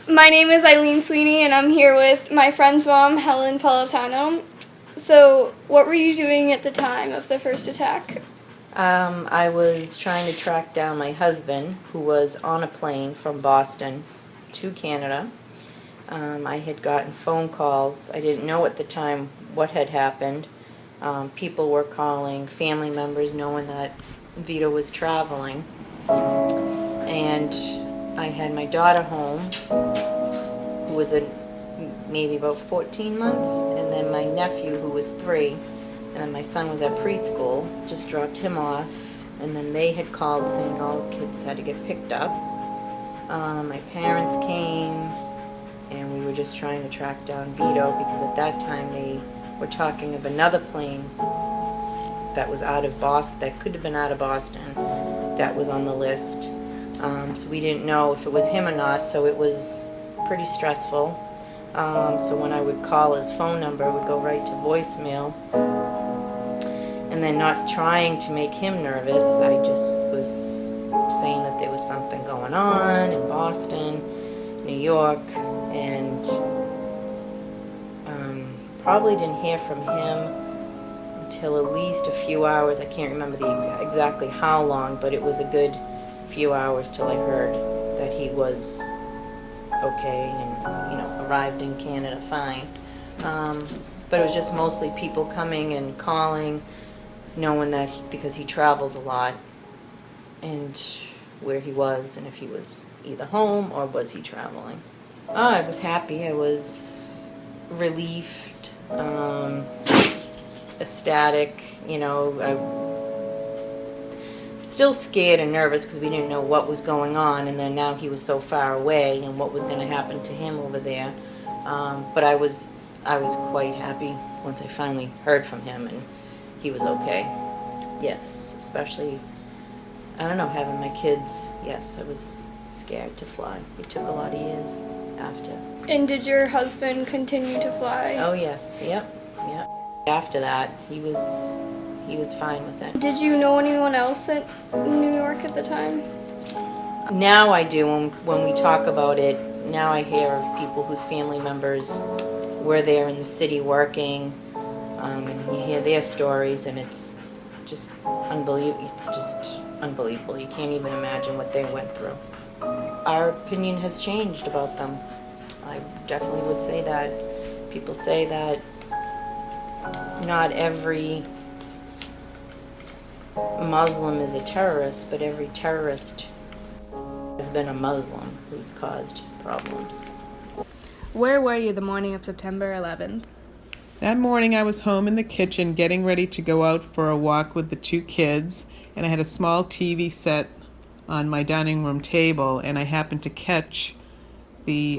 My name is Eileen Sweeney, and I'm here with my friend's mom, Helen Politano. So, what were you doing at the time of the first attack? I was trying to track down my husband, who was on a plane from Boston to Canada. I had gotten phone calls. I didn't know at the time what had happened. People were calling, family members knowing that Vito was traveling. And I had my daughter home, who was maybe about 14 months, and then my nephew, who was 3, and then my son was at preschool, just dropped him off, and then they had called saying all kids had to get picked up. My parents came, and we were just trying to track down Vito, because at that time they were talking of another plane that was out of Boston, that could have been out of Boston, that was on the list. So we didn't know if it was him or not, so it was pretty stressful. So when I would call his phone number, it would go right to voicemail. And then, not trying to make him nervous, I just was saying that there was something going on in Boston, New York, and probably didn't hear from him until at least a few hours. I can't remember exactly how long, but it was a good few hours till I heard that he was okay and arrived in Canada fine. But it was just mostly people coming and calling, knowing that because he travels a lot, and where he was and if he was either home or was he traveling. I was happy. I was relieved, ecstatic. Still scared and nervous because we didn't know what was going on, and then now he was so far away and what was going to happen to him over there. But I was quite happy once I finally heard from him and he was okay. Yes, especially, I don't know, having my kids. Yes, I was scared to fly. It took a lot of years after. And did your husband continue to fly? Oh yes, yep. After that, he was fine with it. Did you know anyone else at New York at the time? Now I do. When we talk about it, now I hear of people whose family members were there in the city working, and you hear their stories, and it's just unbelievable. It's just unbelievable. You can't even imagine what they went through. Our opinion has changed about them. I definitely would say that. People say that not every Muslim is a terrorist, but every terrorist has been a Muslim who's caused problems. Where were you the morning of September 11th? That morning I was home in the kitchen getting ready to go out for a walk with the 2 kids, and I had a small TV set on my dining room table, and I happened to catch the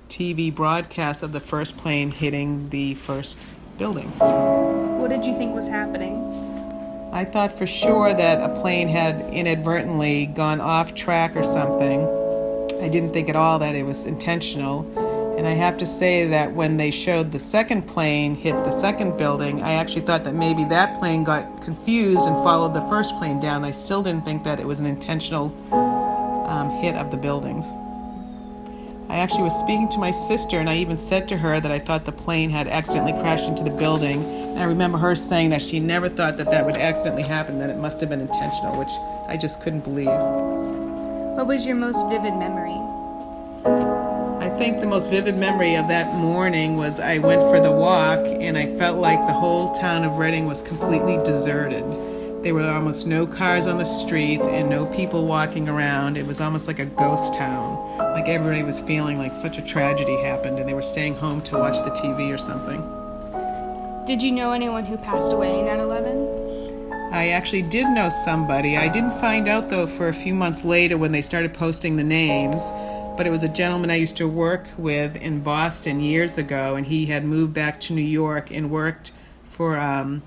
TV broadcast of the first plane hitting the first building. What did you think was happening? I thought for sure that a plane had inadvertently gone off track or something. I didn't think at all that it was intentional. And I have to say that when they showed the second plane hit the second building, I actually thought that maybe that plane got confused and followed the first plane down. I still didn't think that it was an intentional hit of the buildings. I actually was speaking to my sister, and I even said to her that I thought the plane had accidentally crashed into the building. And I remember her saying that she never thought that that would accidentally happen, that it must have been intentional, which I just couldn't believe. What was your most vivid memory? I think the most vivid memory of that morning was I went for the walk, and I felt like the whole town of Reading was completely deserted. There were almost no cars on the streets and no people walking around. It was almost like a ghost town. Like everybody was feeling like such a tragedy happened and they were staying home to watch the TV or something. Did you know anyone who passed away in 9/11? I actually did know somebody. I didn't find out, though, for a few months later when they started posting the names. But it was a gentleman I used to work with in Boston years ago, and he had moved back to New York and worked for a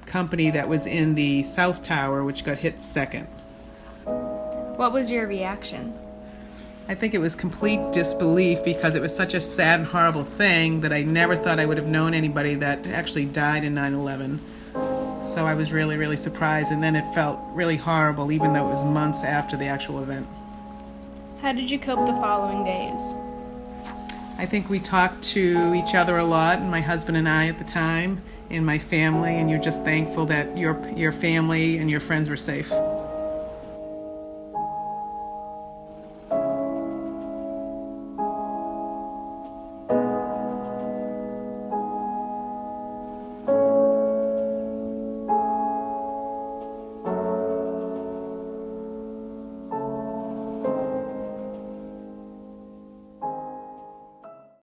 company that was in the South Tower, which got hit second. What was your reaction? I think it was complete disbelief because it was such a sad and horrible thing that I never thought I would have known anybody that actually died in 9/11. So I was really, really surprised, and then it felt really horrible even though it was months after the actual event. How did you cope the following days? I think we talked to each other a lot, and my husband and I at the time, and my family, and you're just thankful that your family and your friends were safe.